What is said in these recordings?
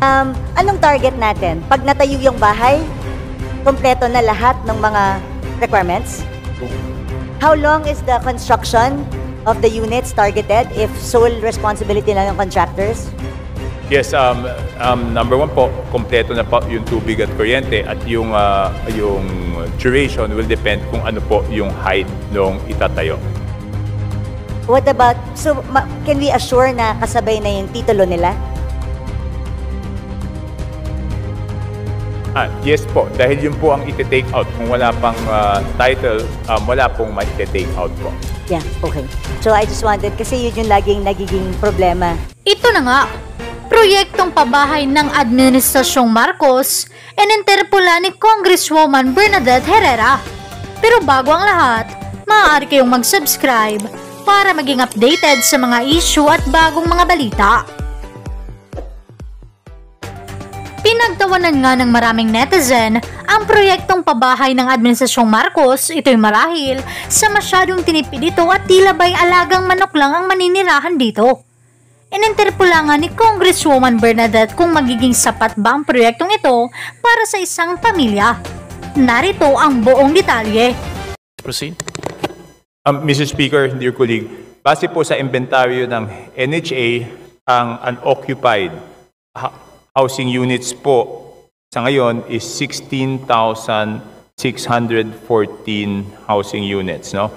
Anong target natin? Pag natayo yung bahay, kompleto na lahat ng mga requirements? How long is the construction of the units targeted if sole responsibility lang ng contractors? Yes, number one po, kompleto na po yung tubig at kuryente at yung duration will depend kung ano po yung height ng itatayo. What about, so can we assure na kasabay na yung titulo nila? Yes po, dahil yun po ang iti-take out. Kung wala pang title, wala pong ma-take out po. Yeah, okay. So I just wanted, kasi yun yung laging nagiging problema. Ito na nga, proyektong pabahay ng Administrasyong Marcos ininterpula ni Congresswoman Bernadette Herrera. Pero bago ang lahat, maaari kayong mag-subscribe para maging updated sa mga issue at bagong mga balita. Pinagtawanan nga ng maraming netizen ang proyektong pabahay ng Administrasyong Marcos. Ito'y marahil sa masyadong tinipid ito at tila ba'y alagang manok lang ang maninirahan dito. Ininterpula nga ni Congresswoman Bernadette kung magiging sapat ba ang proyektong ito para sa isang pamilya. Narito ang buong detalye. Proceed. Mr. Speaker, dear colleague, base po sa inventaryo ng NHA, ang unoccupied housing units po sa ngayon is 16,614 housing units. No?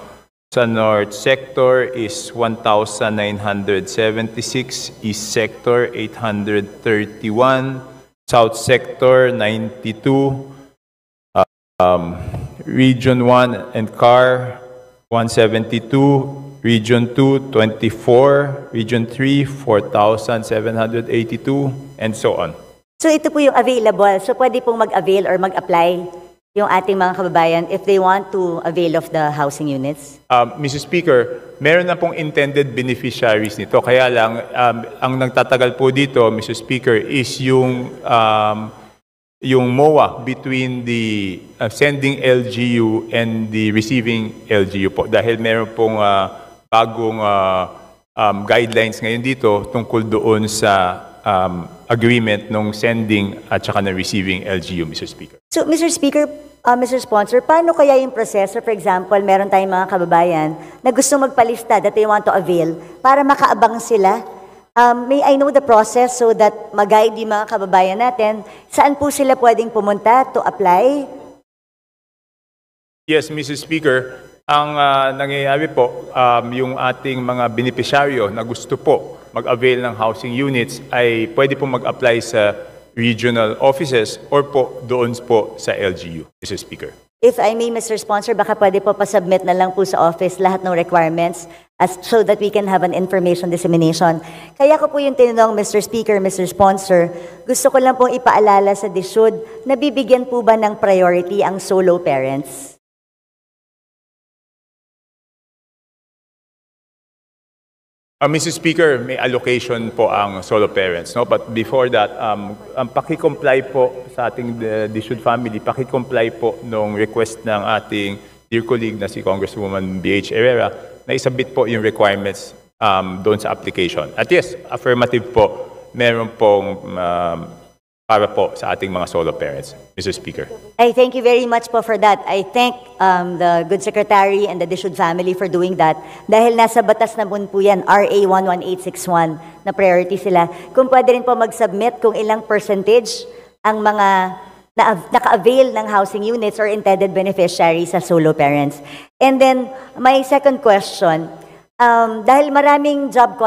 Sa North Sector is 1,976, East Sector 831, South Sector 92, Region 1 and CAR 172, Region 2, 24, Region 3, 4,782, and so on. So ito po yung available. So pwede pong mag-avail or mag-apply yung ating mga kababayan if they want to avail of the housing units? Mr. Speaker, meron na pong intended beneficiaries nito. Kaya lang, ang nagtatagal po dito, Mr. Speaker, is yung MOA between the sending LGU and the receiving LGU po. Dahil meron pong bagong guidelines ngayon dito tungkol doon sa agreement ng sending at saka ng receiving LGU, Mr. Speaker. So, Mr. Speaker, Mr. Sponsor, paano kaya yung proseso? For example, meron tayong mga kababayan na gusto magpalista that they want to avail para makaabang sila. May I know the process so that mag-guide yung mga kababayan natin? Saan po sila pwedeng pumunta to apply? Yes, Mr. Speaker. Ang nangyayari po, yung ating mga beneficiaryo na gusto po mag-avail ng housing units ay pwede po mag-apply sa regional offices or po doon po sa LGU, Mr. Speaker. If I may, Mr. Sponsor, baka pwede po pasubmit na lang po sa office lahat ng requirements so that we can have an information dissemination. Kaya ko po yung tinanong, Mr. Speaker, Mr. Sponsor, gusto ko lang pong ipaalala sa DSUD na bibigyan po ba ng priority ang solo parents? Mr. Speaker, may allocation po ang solo parents. No? But before that, paki-comply po sa ating DSUD family, paki-comply po nung request ng ating dear colleague na si Congresswoman B.H. Herrera na isabit po yung requirements doon sa application. At yes, affirmative po, meron pong para po sa ating mga solo parents, Mr. Speaker. I thank you very much po for that. I thank the good secretary and the DSUD family for doing that. Dahil nasa batas na po yan, RA 11861, na priority sila. Kung pwede rin po mag-submit kung ilang percentage ang mga naka-avail ng housing units or intended beneficiaries sa solo parents. And then, my second question, dahil maraming job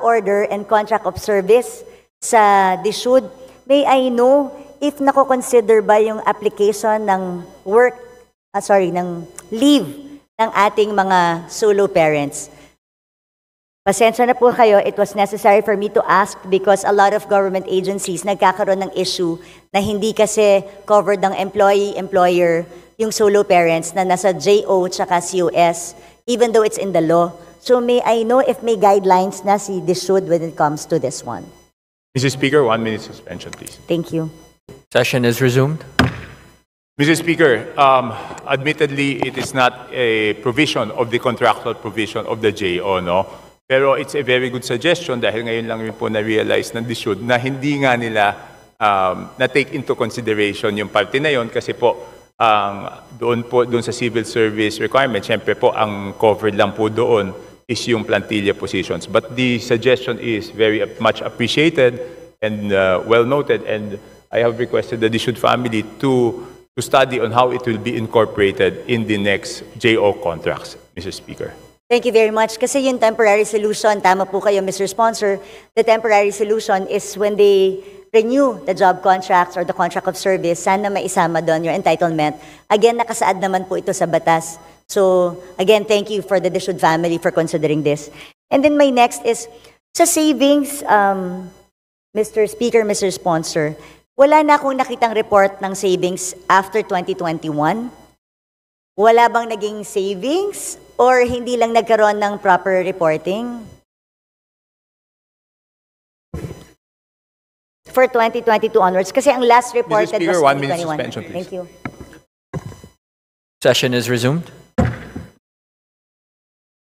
order and contract of service sa DSUD, may I know if nako-consider ba yung application ng ng leave ng ating mga solo parents? Pasensya na po kayo, it was necessary for me to ask because a lot of government agencies nagkakaroon ng issue na hindi kasi covered ng employee-employer yung solo parents na nasa JO tsaka COS, even though it's in the law. So may I know if may guidelines na si DSUD when it comes to this one? Mr. Speaker, 1 minute suspension, please. Thank you. Session is resumed. Mr. Speaker, admittedly, it is not a provision of the contractual provision of the JO, no? Pero it's a very good suggestion dahil ngayon lang rin po na-realize ng DSUD na hindi nga nila na-take into consideration yung parte na yon kasi po doon sa civil service requirement, syempre po ang covered lang po doon is yung plantilla positions. But the suggestion is very much appreciated and well noted, and I have requested the DSUD family to study on how it will be incorporated in the next JO contracts, Mr. Speaker. Thank you very much. Kasi yung temporary solution, tama po kayo, Mr. Sponsor, the temporary solution is when they renew the job contracts or the contract of service, sana maisama doon your entitlement. Again, nakasaad naman po ito sa batas. So, again, thank you for the DSUD family for considering this. And then my next is, sa savings, Mr. Speaker, Mr. Sponsor, wala na akong nakitang report ng savings after 2021. Wala bang naging savings or hindi lang nagkaroon ng proper reporting? For 2022 onwards, kasi ang last reported Speaker, was 1 minute 2021. suspension, please. Thank you. Session is resumed.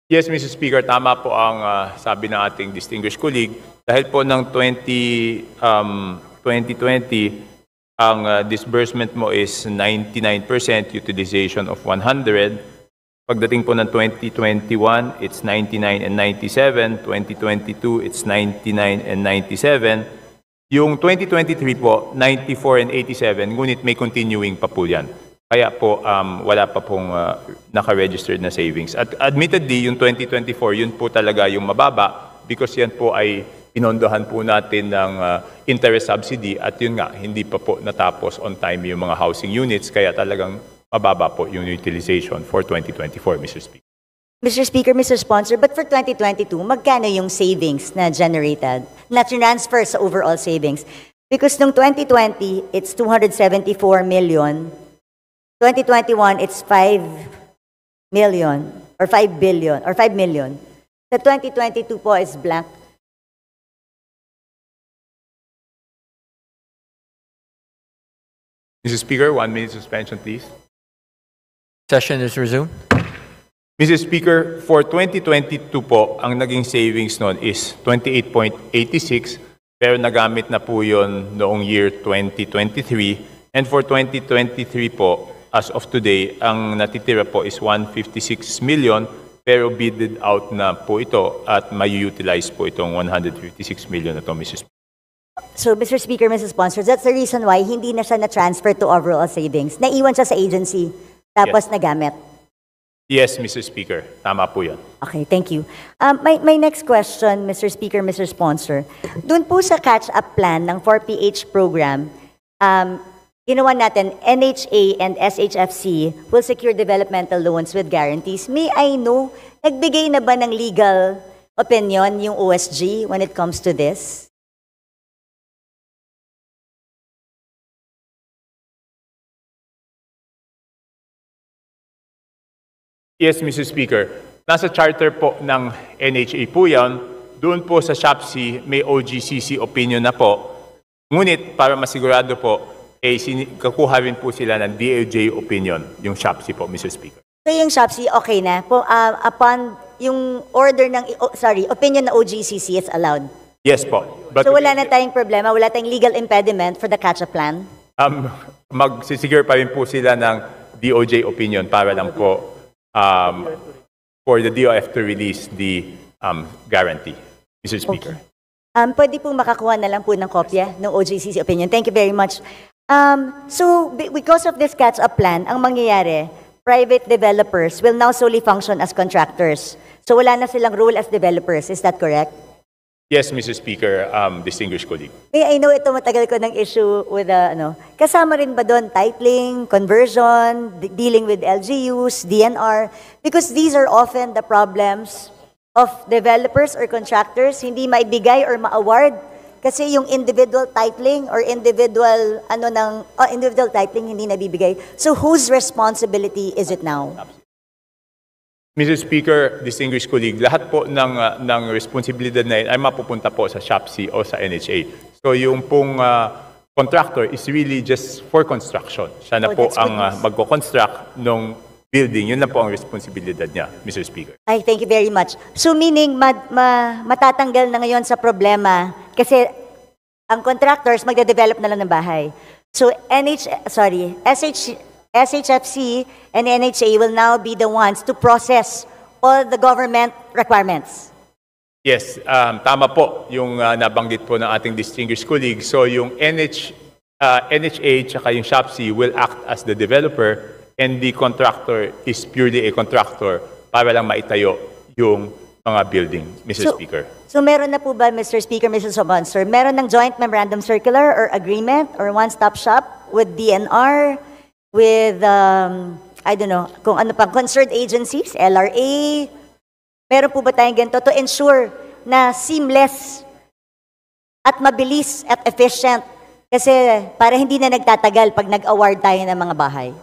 Yes, Mr. Speaker, tama po ang sabi ng ating distinguished colleague. Dahil po ng 2020, ang disbursement mo is 99% utilization of 100. Pagdating po ng 2021, it's 99 and 97. 2022, it's 99 and 97. Yung 2023 po, 94 and 87, ngunit may continuing pa po yan. Kaya po, wala pa pong naka-registered na savings. At admittedly, yung 2024, yun po talaga yung mababa because yan po ay inondohan po natin ng interest subsidy at yun nga, hindi pa po natapos on time yung mga housing units kaya talagang mababa po yung utilization for 2024, Mr. Speaker. Mr. Speaker, Mr. Sponsor, but for 2022, magkano yung savings na generated, na transfer sa overall savings? Because nung 2020, it's 274 million. 2021, it's 5 million or 5 billion or 5 million. Sa 2022 po is blank. Mr. Speaker, 1 minute suspension, please. Session is resumed. Mr. Speaker, for 2022 po, ang naging savings noon is 28.86 pero nagamit na po yun noong year 2023. And for 2023 po, as of today, ang natitira po is 156 million pero bidded out na po ito at may-utilize po itong 156 million na to, Mrs. Speaker. So, Mr. Speaker, Mrs. Sponsor, that's the reason why hindi na siya na-transfer to overall savings. Naiwan siya sa agency, tapos nagamit. Yes, Mr. Speaker. Tama po yan. Okay, thank you. My next question, Mr. Speaker, Mr. Sponsor, dun po sa catch-up plan ng 4PH program, ginawa natin, NHA and SHFC will secure developmental loans with guarantees. May I know, nagbigay na ba ng legal opinion yung OSG when it comes to this? Yes, Mr. Speaker. Nasa charter po ng NHA po yan. Doon po sa SHFC may OGCC opinion na po. Ngunit para masigurado po, kakuha rin po sila ng DOJ opinion, yung SHFC po, Mr. Speaker. So yung SHFC, okay na. Upon yung order ng, opinion ng OGCC, it's allowed. Yes po. But So wala na tayong problema, wala tayong legal impediment for the catch-up plan? magsisigure pa rin po sila ng DOJ opinion para lang po for the DOF to release the guarantee, Mr. Speaker. Pwede po makakuha na lang po ng kopya ng OGCC opinion. Thank you very much. So, because of this catch-up plan, ang mangyayari, private developers will now solely function as contractors. So, wala na silang role as developers. Is that correct? Yes, Mr. Speaker, distinguished colleague. I know ito matagal ko ng issue with, kasama rin ba doon titling, conversion, dealing with LGUs, DNR? Because these are often the problems of developers or contractors, hindi maibigay or ma-award kasi yung individual titling or individual titling hindi nabibigay. So whose responsibility is it now? Mr. Speaker, distinguished colleague, lahat po ng responsibilidad na yun ay mapupunta po sa SHFC o sa NHA. So yung pong contractor is really just for construction. Siya na po that's ang good news. magko-construct nung building. Yun lang po ang responsibilidad niya, Mr. Speaker. Ay, thank you very much. So meaning, matatanggal na ngayon sa problema kasi ang contractors magde-develop na lang ng bahay. So SHFC and NHA will now be the ones to process all the government requirements. Yes, tama po yung nabanggit po ng ating distinguished colleague. So yung NHA tsaka yung SHFC will act as the developer and the contractor is purely a contractor para lang maitayo yung mga building, Mr. Speaker. So meron na po ba, Mr. Speaker, Mr. Sponsor, meron ng joint memorandum circular or agreement or one-stop shop with DNR, with, I don't know, kung ano pang, concerned agencies, LRA, meron po ba tayong ganito to ensure na seamless at mabilis at efficient kasi para hindi na nagtatagal pag nag-award tayo ng mga bahay?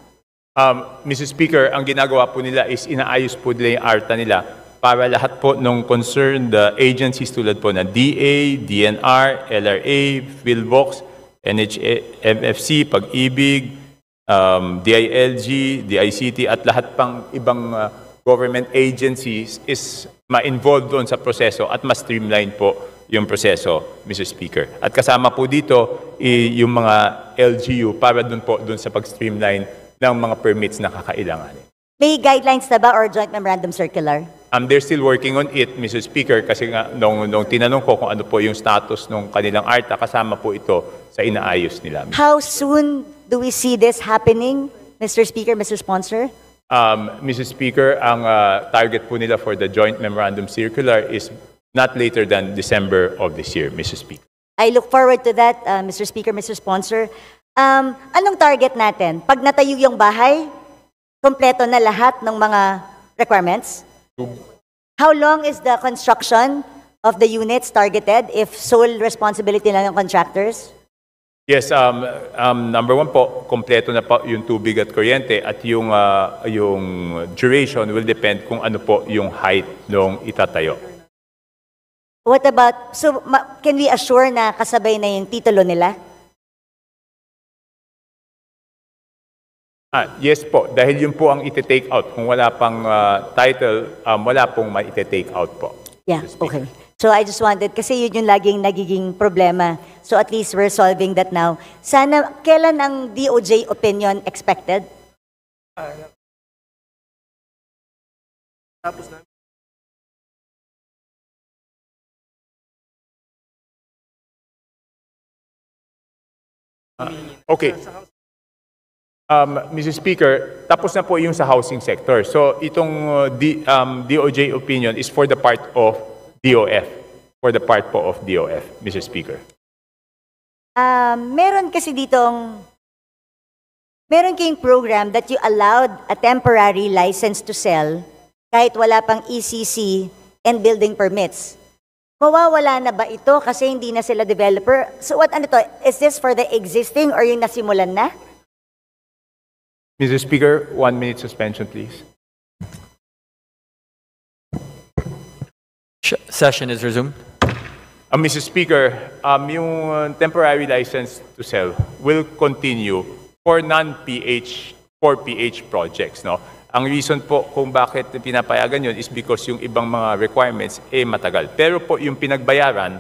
Mr. Speaker, ang ginagawa po nila is inaayos po nila yung ARTA nila para lahat po ng concerned agencies tulad po ng DA, DNR, LRA, PhilVox, MFC, Pag-ibig, DILG, DICT at lahat pang ibang government agencies is ma-involve doon sa proseso at mas streamline po yung proseso, Mr. Speaker. At kasama po dito yung mga LGU para doon sa pag-streamline ng mga permits na kakailanganin. May guidelines na ba or joint memorandum circular? They're still working on it, Mr. Speaker, kasi nga nung tinanong ko kung ano po yung status ng kanilang ARTA, kasama po ito sa inaayos nila. How soon do we see this happening, Mr. Speaker, Mr. Sponsor? Mr. Speaker, ang target po nila for the joint memorandum circular is not later than December of this year, Mr. Speaker. I look forward to that, Mr. Speaker, Mr. Sponsor. Anong target natin? Pag natayo yung bahay, kompleto na lahat ng mga requirements? How long is the construction of the units targeted if sole responsibility lang ng contractors? Yes, number one po, kompleto na po yung tubig at kuryente at yung duration will depend kung ano po yung height ng itatayo. What about, so can we assure na kasabay na yung titulo nila? Yes po, dahil yun po ang iti-take out. Kung wala pang title, wala pong ma-iti-take out po. Yeah, okay. So I just wanted, kasi yun yung laging nagiging problema. So at least we're solving that now. Sana, kailan ang DOJ opinion expected? Okay. Mr. Speaker, tapos na po yung sa housing sector. So itong DOJ opinion is for the part of DOF. For the part po of DOF, Mr. Speaker. Meron kasi meron kayong program that you allowed a temporary license to sell kahit wala pang ECC and building permits. Mawawala na ba ito kasi hindi na sila developer? So ano to? Is this for the existing or yung nasimulan na? Mr. Speaker, 1 minute suspension, please. Session is resumed. Mr. Speaker, yung temporary license to sell will continue for non-PH, for PH projects. No? Ang reason po kung bakit pinapayagan yun is because yung ibang mga requirements matagal. Pero po yung pinagbayaran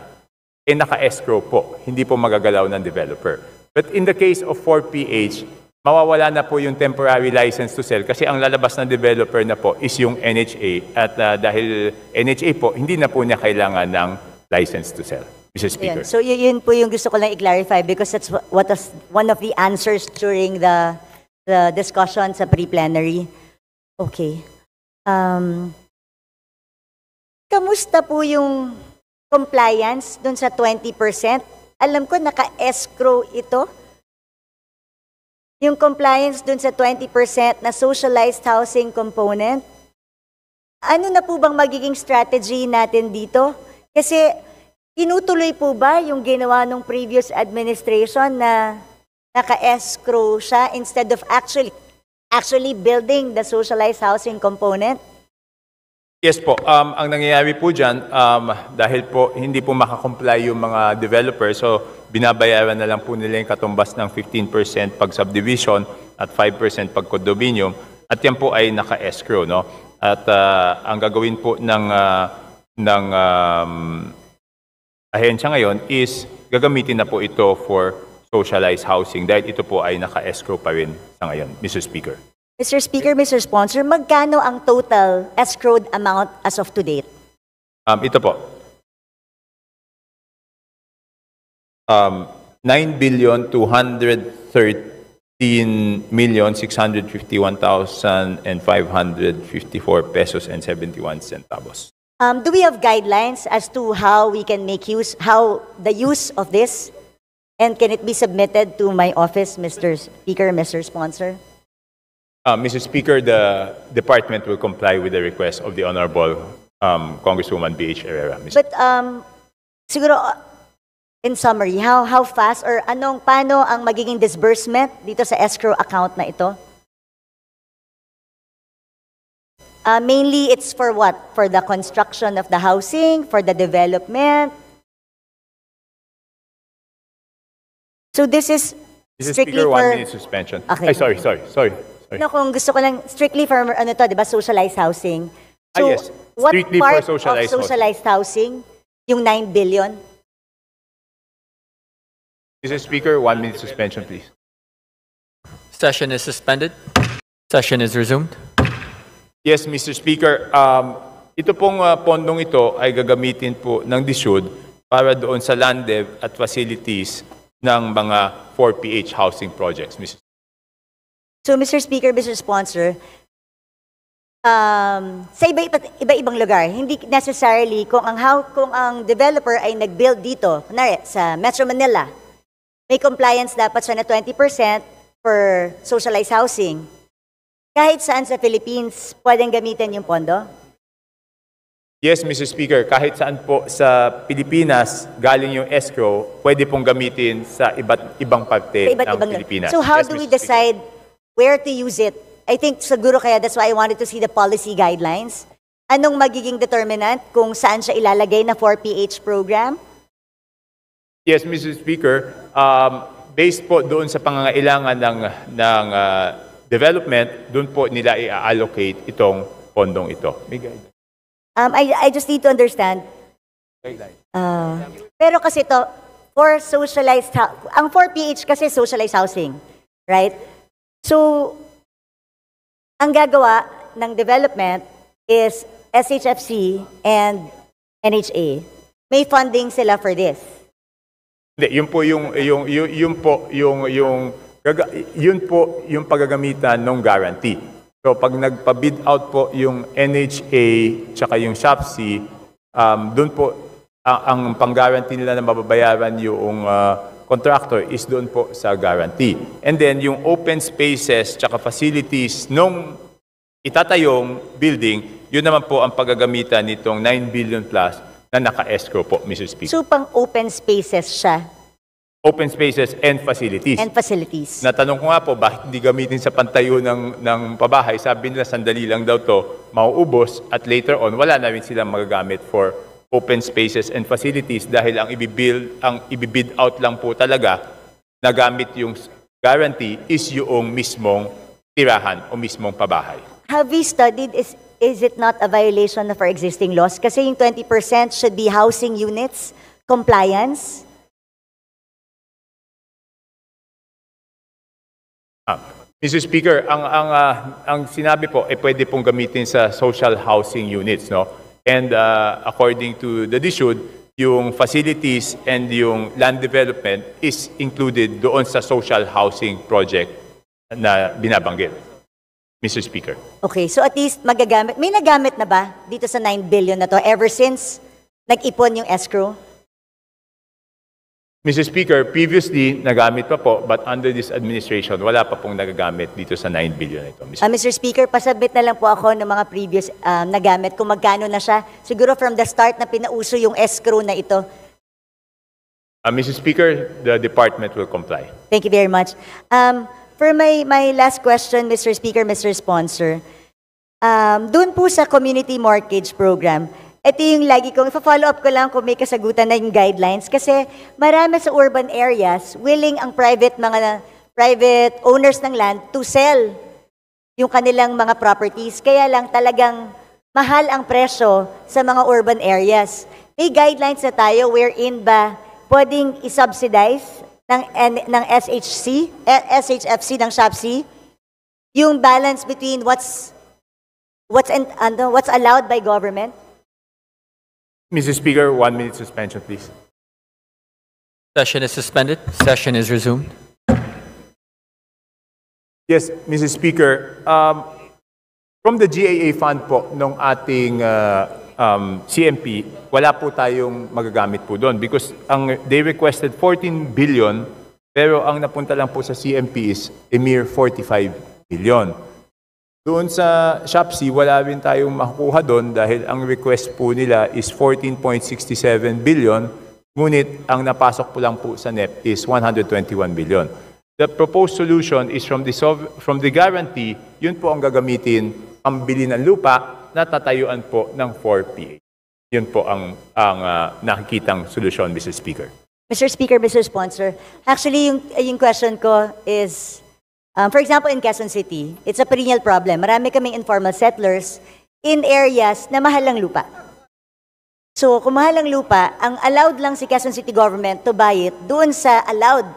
naka-escrow po, hindi po magagalaw ng developer. But in the case of 4PH, mawawala na po yung temporary license to sell kasi ang lalabas ng developer na po is yung NHA at dahil NHA po, hindi na po niya kailangan ng license to sell, Mr. Speaker. Ayan. So yun po yung gusto ko lang i-clarify because that's what was one of the answers during the discussion sa pre-plenary. Okay. Kamusta po yung compliance dun sa 20%? Alam ko naka-escrow ito. Yung compliance dun sa 20% na socialized housing component, ano na po bang magiging strategy natin dito? Kasi tinutuloy po ba yung ginawa ng previous administration na naka-escrow siya instead of actually building the socialized housing component? Yes po. Ang nangyayari po dyan, dahil po hindi po makakomply yung mga developers, so binabayaran na lang po nila yung katumbas ng 15% pag subdivision at 5% pag condominium. At yan po ay naka-escrow, no? At ang gagawin po ng ahensya ngayon is gagamitin na po ito for socialized housing dahil ito po ay naka-escrow pa rin sa ngayon, Mr. Speaker. Mr. Speaker, Mr. Sponsor, magkano ang total escrowed amount as of to date? Ito po. 9,213,651,554 pesos and 71 centavos. Do we have guidelines as to how we can make use, how the use of this? And can it be submitted to my office, Mr. Speaker, Mr. Sponsor? Mr. Speaker, the department will comply with the request of the Honorable Congresswoman B.H. Herrera. But siguro, in summary, how fast or paano ang magiging disbursement dito sa escrow account na ito? Mainly, it's for what? For the construction of the housing, for the development? So this is Mr. strictly Speaker, for... 1 minute suspension. Okay. Ay, sorry. No, kung gusto ko lang, strictly for, di ba, socialized housing. So, Yes. what Strictly part for socialized of socialized housing, yung 9 billion? Mr. Speaker, 1 minute suspension, please. Session is suspended. Session is resumed. Yes, Mr. Speaker. Ito pong pondong ito ay gagamitin po ng DSUD para doon sa land dev at facilities ng mga 4PH housing projects, Mr. So, Mr. Speaker, Mr. Sponsor, sa iba-ibang lugar, hindi necessarily kung ang developer ay nag-build dito, kunwari sa Metro Manila, may compliance dapat siya na 20% for socialized housing. Kahit saan sa Philippines, pwedeng gamitin yung pondo? Yes, Mr. Speaker. Kahit saan po sa Pilipinas galing yung escrow, pwede pong gamitin sa ibang parte ng Pilipinas. So how Yes, do we Mr. Speaker. decide where to use it? I think siguro kaya that's why I wanted to see the policy guidelines. Anong magiging determinant kung saan siya ilalagay na 4PH program? Yes, Mr. Speaker. Based po doon sa pangangailangan ng development, doon po nila i-allocate itong pondong ito. May guide. I just need to understand. Pero kasi ito, for socialized, ang 4PH kasi socialized housing, right? So, ang gagawa ng development is SHFC and NHA. May funding sila for this. Hindi, yun po yung paggagamitan ng guarantee. So pag nagpa-bid out po yung NHA tsaka yung SHFC, doon po ang pang-guarantee nila na mababayaran yung contractor is doon po sa guarantee. And then yung open spaces tsaka facilities nung itatayong building, yun naman po ang paggagamitan nitong 9 billion plus na naka-escrow po, Mr. Speaker. So, pang open spaces siya Open spaces and facilities. and facilities. Natanong ko nga po, bakit hindi gamitin sa pantayo ng pabahay? Sabi nila, sandali lang daw to, mauubos at later on, wala na rin silang magagamit for open spaces and facilities dahil ang ibibid out lang po talaga na gamit yung guarantee is yung mismong tirahan o mismong pabahay. Have we studied, is it not a violation of our existing laws? Kasi yung 20% should be housing units, compliance. Mr. Speaker, ang sinabi po, pwede pong gamitin sa social housing units, no? And according to the DSUD, yung facilities and yung land development is included doon sa social housing project na binabanggit, Mr. Speaker. Okay, so at least magagamit. May nagamit na ba dito sa 9 billion na to ever since nag-ipon yung escrow? Mr. Speaker, previously nagamit pa po, but under this administration, wala pa pong nagagamit dito sa 9 billion ito, Mr. Mr. Speaker, pasabit na lang po ako ng mga previous nagamit kung magkano na siya. Siguro from the start na pinauso yung escrow na ito. Mr. Speaker, the department will comply. Thank you very much. For my last question, Mr. Speaker, Mr. Sponsor, doon po sa community mortgage program, ito yung lagi kong, follow up ko lang kung may kasagutan na yung guidelines kasi marami sa urban areas willing ang private owners ng land to sell yung kanilang mga properties. Kaya lang talagang mahal ang presyo sa mga urban areas. May guidelines na tayo wherein ba pwedeng i-subsidize ng SHFC, ng SHAPC, yung balance between what's allowed by government. Mr. Speaker, 1 minute suspension, please. Session is suspended. Session is resumed. Yes, Mr. Speaker, from the GAA fund po ng ating CMP, wala po tayong magagamit po doon because they requested 14 billion pero ang napunta lang po sa CMP is a mere 45 billion. Doon sa SHAPC, wala rin tayong makukuha doon dahil ang request po nila is 14.67 billion, ngunit ang napasok po lang po sa NEP is 121 billion. The proposed solution is from the guarantee, yun po ang gagamitin ang bili ng lupa na tatayuan po ng 4PH. Yun po ang nakikitang solusyon, Mr. Speaker. Mr. Speaker, Mr. Sponsor, actually yung question ko is, for example, in Quezon City, it's a perennial problem. Marami kaming informal settlers in areas na mahal ang lupa. So, kung mahal ang lupa, ang allowed lang si Quezon City government to buy it doon sa allowed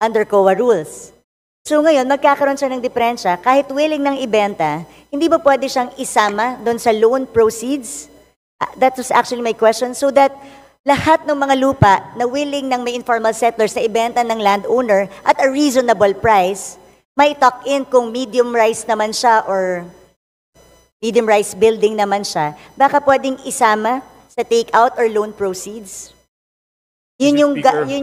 under COA rules. So ngayon, magkakaroon siya ng diferensya. Kahit willing nang ibenta, hindi ba pwede siyang isama doon sa loan proceeds? That was actually my question. So that lahat ng mga lupa na willing ng may informal settlers na ibenta ng landowner at a reasonable price, may tuck in kung medium rise naman siya or medium rise building naman siya, baka pwedeng isama sa take-out or loan proceeds? Yun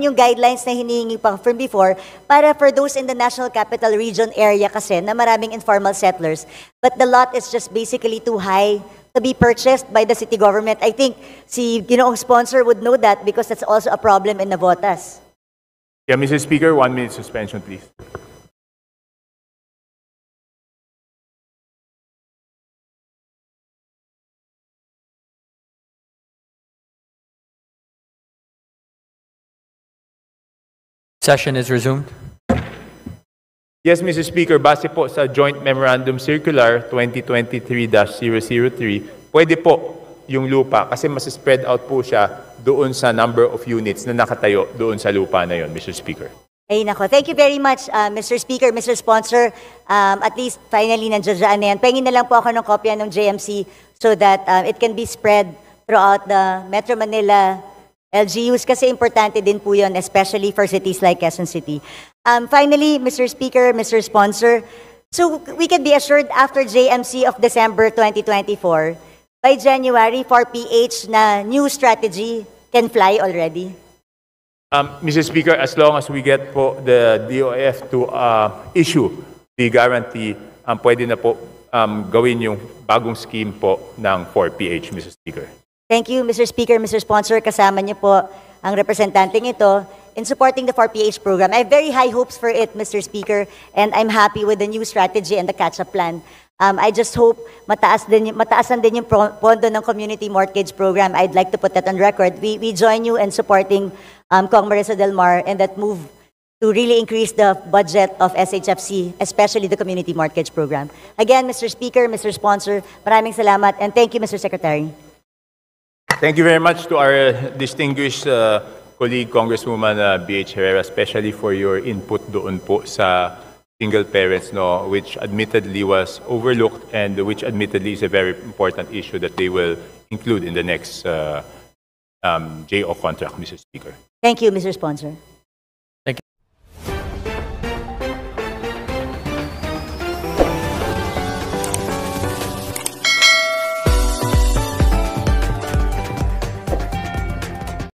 yung guidelines na hinihingi pa from before para for those in the National Capital Region area kasi na maraming informal settlers. But the lot is just basically too high to be purchased by the city government. I think si Ginoong Sponsor would know that because that's also a problem in Navotas. Yeah, Mr. Speaker, 1 minute suspension, please. Session is resumed. Yes, Mr. Speaker, base po sa Joint Memorandum Circular 2023-003, pwede po yung lupa kasi mas spread out po siya doon sa number of units na nakatayo doon sa lupa na yon, Mr. Speaker. Ay nako, thank you very much, Mr. Speaker, Mr. Sponsor. At least finally nandiyan na yan. Pahingin na lang po ako ng kopya ng JMC so that it can be spread throughout the Metro Manila LGUs kasi importante din po yun, especially for cities like Quezon City. Finally, Mr. Speaker, Mr. Sponsor, so we can be assured after JMC of December 2024, by January, 4PH na new strategy can fly already? Mr. Speaker, as long as we get po the DOF to issue the guarantee, pwede na po gawin yung bagong scheme po ng 4PH, Mr. Speaker. Thank you, Mr. Speaker, Mr. Sponsor. Kasama niyo po ang representanteng ito in supporting the 4PH program. I have very high hopes for it, Mr. Speaker, and I'm happy with the new strategy and the catch-up plan. I just hope mataasan din yung pondo ng community mortgage program. I'd like to put that on record. We join you in supporting Kong Marisa Del Mar and that move to really increase the budget of SHFC, especially the community mortgage program. Again, Mr. Speaker, Mr. Sponsor, maraming salamat, and thank you, Mr. Secretary. Thank you very much to our distinguished colleague, Congresswoman B.H. Herrera, especially for your input doon po sa single parents, no, which admittedly was overlooked and which admittedly is a very important issue that they will include in the next JO contract, Mr. Speaker. Thank you, Mr. Sponsor.